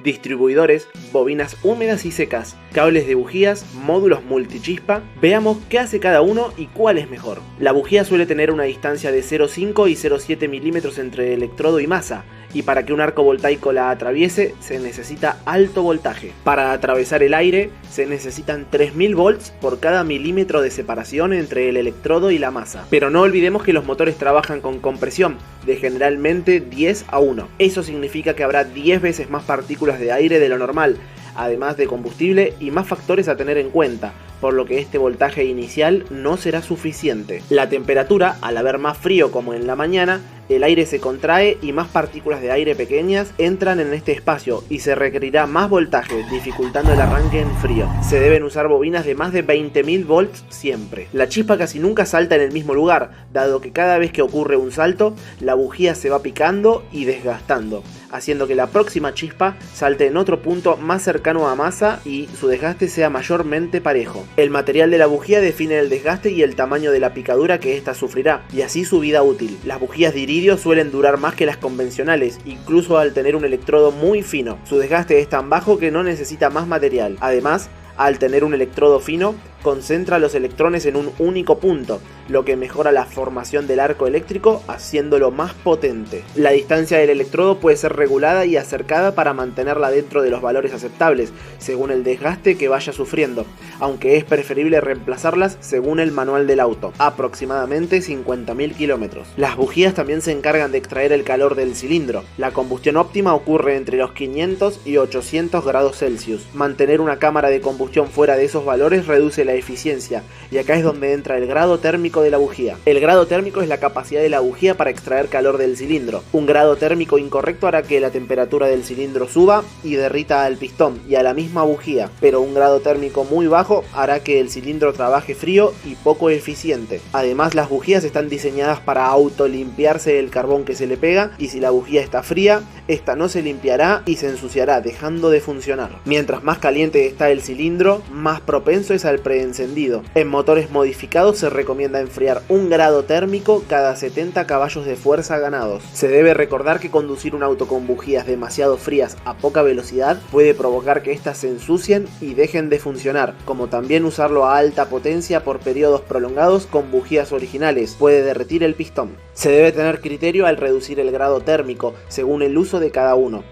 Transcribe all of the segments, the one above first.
distribuidores, bobinas húmedas y secas, cables de bujías, módulos multichispa. Veamos qué hace cada uno y cuál es mejor. La bujía suele tener una distancia de 0,5 y 0,7 milímetros entre electrodo y masa, y para que un arco voltaico la atraviese se necesita alto voltaje. Para atravesar el aire se necesitan 3000 volts por cada milímetro de separación entre el electrodo y la masa. Pero no olvidemos que los motores trabajan con compresión de generalmente 10:1. Eso significa que habrá 10 veces más partículas de aire de lo normal, además de combustible y más factores a tener en cuenta, por lo que este voltaje inicial no será suficiente. La temperatura, al haber más frío como en la mañana, el aire se contrae y más partículas de aire pequeñas entran en este espacio y se requerirá más voltaje, dificultando el arranque en frío. Se deben usar bobinas de más de 20.000 volts siempre. La chispa casi nunca salta en el mismo lugar, dado que cada vez que ocurre un salto, la bujía se va picando y desgastando, haciendo que la próxima chispa salte en otro punto más cercano a masa y su desgaste sea mayormente parejo. El material de la bujía define el desgaste y el tamaño de la picadura que ésta sufrirá, y así su vida útil. Las bujías de iridio suelen durar más que las convencionales, incluso al tener un electrodo muy fino. Su desgaste es tan bajo que no necesita más material. Además, al tener un electrodo fino, concentra los electrones en un único punto, lo que mejora la formación del arco eléctrico haciéndolo más potente. La distancia del electrodo puede ser regulada y acercada para mantenerla dentro de los valores aceptables, según el desgaste que vaya sufriendo, aunque es preferible reemplazarlas según el manual del auto, aproximadamente 50.000 kilómetros. Las bujías también se encargan de extraer el calor del cilindro. La combustión óptima ocurre entre los 500 y 800 grados Celsius. Mantener una cámara de combustión fuera de esos valores reduce la eficiencia, y acá es donde entra el grado térmico de la bujía. El grado térmico es la capacidad de la bujía para extraer calor del cilindro. Un grado térmico incorrecto hará que la temperatura del cilindro suba y derrita al pistón y a la misma bujía, pero un grado térmico muy bajo hará que el cilindro trabaje frío y poco eficiente. Además, las bujías están diseñadas para autolimpiarse el carbón que se le pega, y si la bujía está fría, esta no se limpiará y se ensuciará, dejando de funcionar. Mientras más caliente está el cilindro, más propenso es al preencendido. En motores modificados se recomienda enfriar 1 grado térmico cada 70 caballos de fuerza ganados. Se debe recordar que conducir un auto con bujías demasiado frías a poca velocidad puede provocar que éstas se ensucien y dejen de funcionar, como también usarlo a alta potencia por periodos prolongados con bujías originales puede derretir el pistón. Se debe tener criterio al reducir el grado térmico según el uso de cada uno.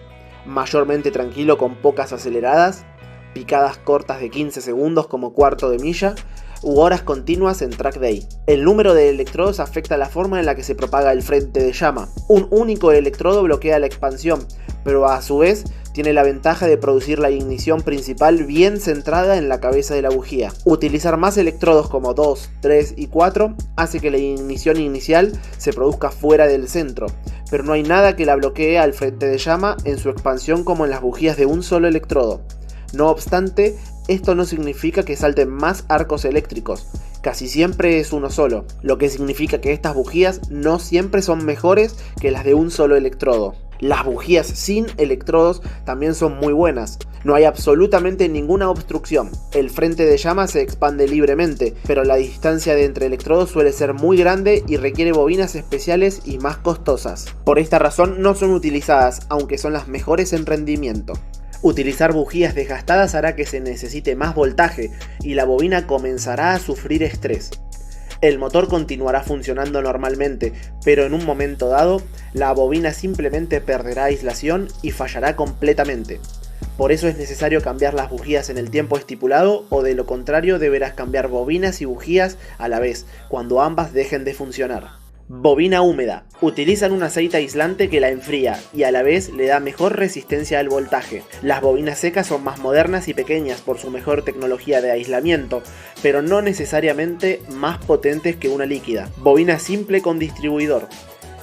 Mayormente tranquilo con pocas aceleradas, picadas cortas de 15 segundos como cuarto de milla, u horas continuas en track day. El número de electrodos afecta la forma en la que se propaga el frente de llama. Un único electrodo bloquea la expansión, pero a su vez tiene la ventaja de producir la ignición principal bien centrada en la cabeza de la bujía. Utilizar más electrodos como 2, 3 y 4 hace que la ignición inicial se produzca fuera del centro, pero no hay nada que la bloquee al frente de llama en su expansión como en las bujías de un solo electrodo. No obstante, esto no significa que salten más arcos eléctricos, casi siempre es uno solo, lo que significa que estas bujías no siempre son mejores que las de un solo electrodo. Las bujías sin electrodos también son muy buenas, no hay absolutamente ninguna obstrucción, el frente de llama se expande libremente, pero la distancia de entre electrodos suele ser muy grande y requiere bobinas especiales y más costosas. Por esta razón no son utilizadas, aunque son las mejores en rendimiento. Utilizar bujías desgastadas hará que se necesite más voltaje y la bobina comenzará a sufrir estrés. El motor continuará funcionando normalmente, pero en un momento dado, la bobina simplemente perderá aislación y fallará completamente. Por eso es necesario cambiar las bujías en el tiempo estipulado, o de lo contrario deberás cambiar bobinas y bujías a la vez, cuando ambas dejen de funcionar. Bobina húmeda. Utilizan un aceite aislante que la enfría y a la vez le da mejor resistencia al voltaje. Las bobinas secas son más modernas y pequeñas por su mejor tecnología de aislamiento, pero no necesariamente más potentes que una líquida. Bobina simple con distribuidor.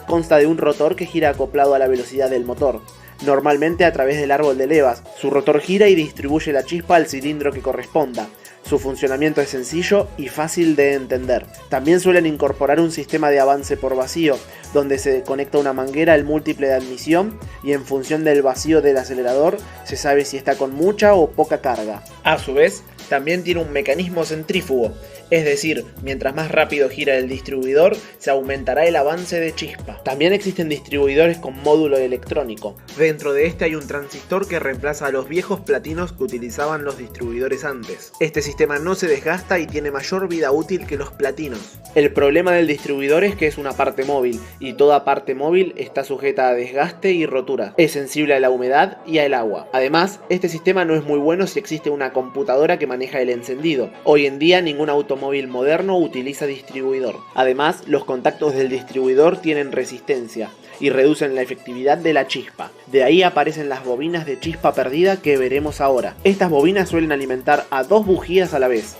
Consta de un rotor que gira acoplado a la velocidad del motor, normalmente a través del árbol de levas. Su rotor gira y distribuye la chispa al cilindro que corresponda. Su funcionamiento es sencillo y fácil de entender. También suelen incorporar un sistema de avance por vacío, donde se conecta una manguera al múltiple de admisión y en función del vacío del acelerador se sabe si está con mucha o poca carga. A su vez, También tiene un mecanismo centrífugo, es decir, mientras más rápido gira el distribuidor, se aumentará el avance de chispa. También existen distribuidores con módulo electrónico. Dentro de este hay un transistor que reemplaza a los viejos platinos que utilizaban los distribuidores antes. Este sistema no se desgasta y tiene mayor vida útil que los platinos. El problema del distribuidor es que es una parte móvil, y toda parte móvil está sujeta a desgaste y rotura. Es sensible a la humedad y al agua. Además, este sistema no es muy bueno si existe una computadora que maneja el encendido. Hoy en día ningún automóvil moderno utiliza distribuidor. Además, los contactos del distribuidor tienen resistencia y reducen la efectividad de la chispa. De ahí aparecen las bobinas de chispa perdida que veremos ahora. Estas bobinas suelen alimentar a 2 bujías a la vez.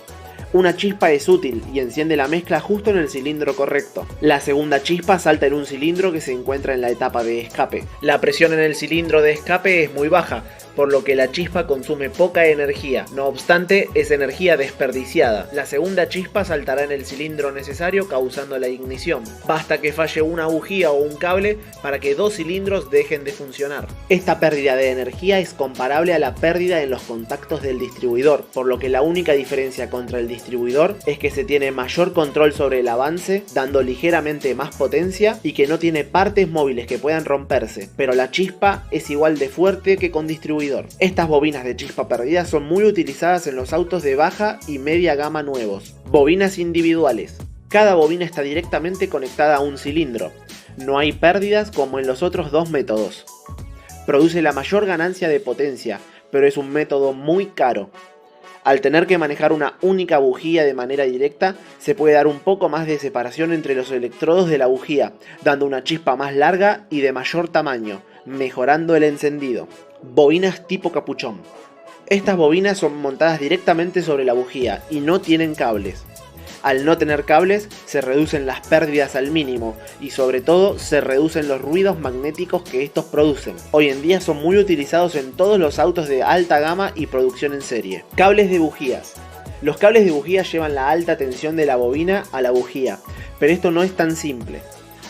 Una chispa es útil y enciende la mezcla justo en el cilindro correcto. La segunda chispa salta en un cilindro que se encuentra en la etapa de escape. La presión en el cilindro de escape es muy baja, por lo que la chispa consume poca energía. No obstante, es energía desperdiciada. La segunda chispa saltará en el cilindro necesario causando la ignición. Basta que falle una bujía o un cable para que 2 cilindros dejen de funcionar. Esta pérdida de energía es comparable a la pérdida en los contactos del distribuidor, por lo que la única diferencia contra el distribuidor es que se tiene mayor control sobre el avance, dando ligeramente más potencia y que no tiene partes móviles que puedan romperse, pero la chispa es igual de fuerte que con distribuidor. Estas bobinas de chispa perdida son muy utilizadas en los autos de baja y media gama nuevos. Bobinas individuales. Cada bobina está directamente conectada a un cilindro. No hay pérdidas como en los otros 2 métodos. Produce la mayor ganancia de potencia, pero es un método muy caro. Al tener que manejar una única bujía de manera directa, se puede dar un poco más de separación entre los electrodos de la bujía, dando una chispa más larga y de mayor tamaño, mejorando el encendido. Bobinas tipo capuchón. Estas bobinas son montadas directamente sobre la bujía y no tienen cables. Al no tener cables, se reducen las pérdidas al mínimo y sobre todo se reducen los ruidos magnéticos que estos producen. Hoy en día son muy utilizados en todos los autos de alta gama y producción en serie. Cables de bujías. Los cables de bujía llevan la alta tensión de la bobina a la bujía, pero esto no es tan simple.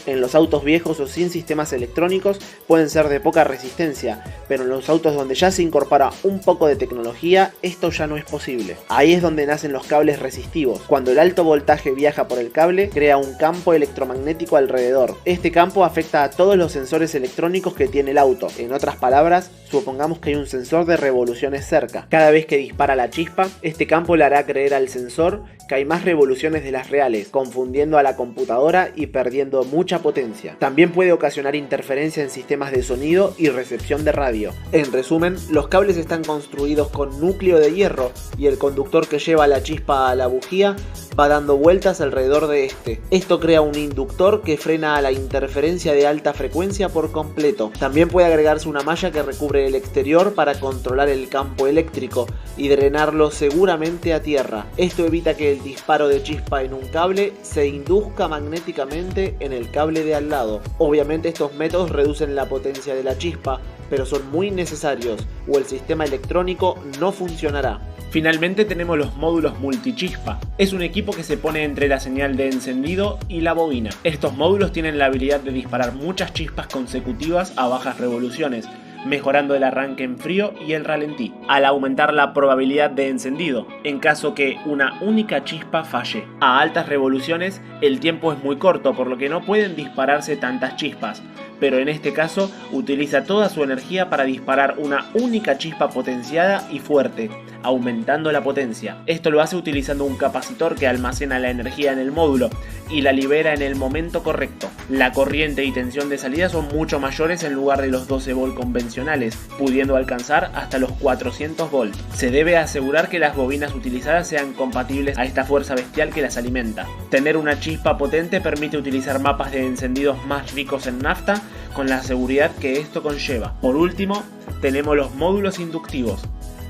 En los autos viejos o sin sistemas electrónicos pueden ser de poca resistencia, pero en los autos donde ya se incorpora un poco de tecnología, esto ya no es posible. Ahí es donde nacen los cables resistivos. Cuando el alto voltaje viaja por el cable, crea un campo electromagnético alrededor. Este campo afecta a todos los sensores electrónicos que tiene el auto. En otras palabras, supongamos que hay un sensor de revoluciones cerca. Cada vez que dispara la chispa, este campo le hará creer al sensor que hay más revoluciones de las reales, confundiendo a la computadora y perdiendo mucha potencia. También puede ocasionar interferencia en sistemas de sonido y recepción de radio. En resumen, los cables están construidos con núcleo de hierro y el conductor que lleva la chispa a la bujía va dando vueltas alrededor de este. Esto crea un inductor que frena a la interferencia de alta frecuencia por completo. También puede agregarse una malla que recubre el exterior para controlar el campo eléctrico y drenarlo seguramente a tierra. Esto evita que el disparo de chispa en un cable se induzca magnéticamente en el cable de al lado. Obviamente estos métodos reducen la potencia de la chispa, pero son muy necesarios o el sistema electrónico no funcionará. Finalmente tenemos los módulos multichispa. Es un equipo que se pone entre la señal de encendido y la bobina. Estos módulos tienen la habilidad de disparar muchas chispas consecutivas a bajas revoluciones, mejorando el arranque en frío y el ralentí, al aumentar la probabilidad de encendido, en caso que una única chispa falle. A altas revoluciones, el tiempo es muy corto, por lo que no pueden dispararse tantas chispas, pero en este caso utiliza toda su energía para disparar una única chispa potenciada y fuerte, aumentando la potencia. Esto lo hace utilizando un capacitor que almacena la energía en el módulo y la libera en el momento correcto. La corriente y tensión de salida son mucho mayores en lugar de los 12 volt convencionales, pudiendo alcanzar hasta los 400 volt. Se debe asegurar que las bobinas utilizadas sean compatibles a esta fuerza bestial que las alimenta. Tener una chispa potente permite utilizar mapas de encendidos más ricos en nafta, con la seguridad que esto conlleva. Por último, tenemos los módulos inductivos.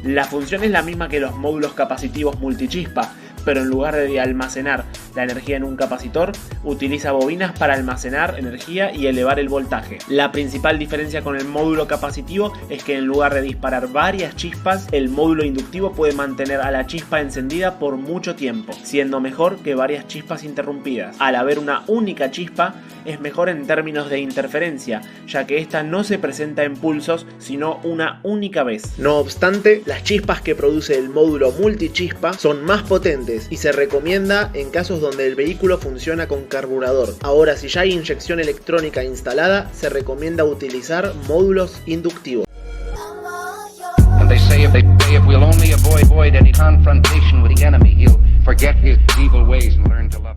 La función es la misma que los módulos capacitivos multichispa, pero en lugar de almacenar la energía en un capacitor, utiliza bobinas para almacenar energía y elevar el voltaje. La principal diferencia con el módulo capacitivo es que en lugar de disparar varias chispas, el módulo inductivo puede mantener a la chispa encendida por mucho tiempo, siendo mejor que varias chispas interrumpidas. Al haber una única chispa, es mejor en términos de interferencia, ya que esta no se presenta en pulsos, sino una única vez. No obstante, las chispas que produce el módulo multichispa son más potentes y se recomienda en casos donde el vehículo funciona con carburador. Ahora, si ya hay inyección electrónica instalada, se recomienda utilizar módulos inductivos. And they say if we'll only avoid any confrontation with the enemy, he'll forget his evil ways and learn to love.